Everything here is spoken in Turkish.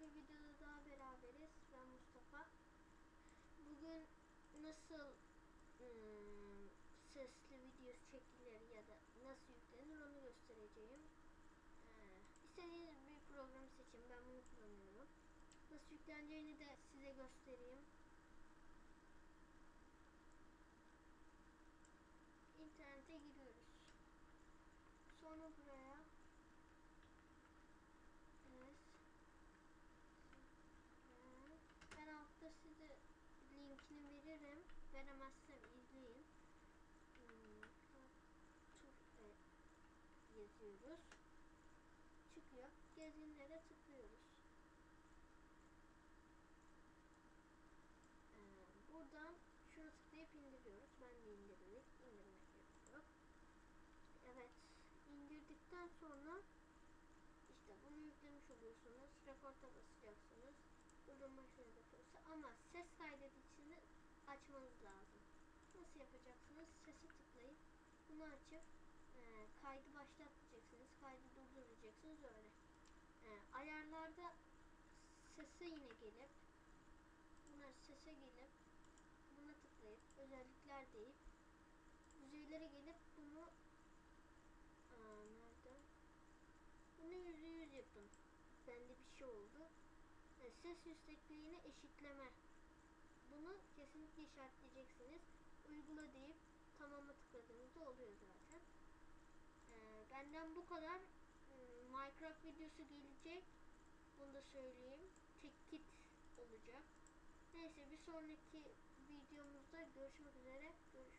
bir videoda daha beraberiz. Ben Mustafa. Bugün nasıl sesli video çekilir ya da nasıl yüklenir onu göstereceğim. İstediğiniz bir programı seçin. Ben bunu kullanıyorum. Nasıl yükleneceğini de size göstereyim. İnternete giriyoruz. Sonra buraya ben altta size linkini veririm. Veremezsem izleyin. Yazıyoruz. Çıkıyor. Gezginlere tıklıyoruz. Buradan şunu tıklayıp indiriyoruz. Ben de indirmek gerekiyor. Evet. İndirdikten sonra işte bunu yüklemiş oluyorsunuz. Rekorda basacaksınız. Durdurma işine basıyorsa ama ses kaydedicini açmanız lazım. Nasıl yapacaksınız? Sesi tıklayıp bunu açıp kaydı başlatacaksınız. Kaydı durduracaksınız öyle. Ayarlarda sese yine gelip sese gelip buna tıklayıp özellikler deyip düzeylere gelip bunu nerede? Bunu %100 yapın. Bende bir şey oldu. Ses yüksekliğini eşitleme. Bunu kesinlikle işaretleyeceksiniz. Uygula deyip tamama tıkladığınızda oluyor zaten. Benden bu kadar. Minecraft videosu gelecek. Bunu da söyleyeyim. Tek kit olacak. Neyse bir sonraki videomuzda görüşmek üzere. Görüşürüz.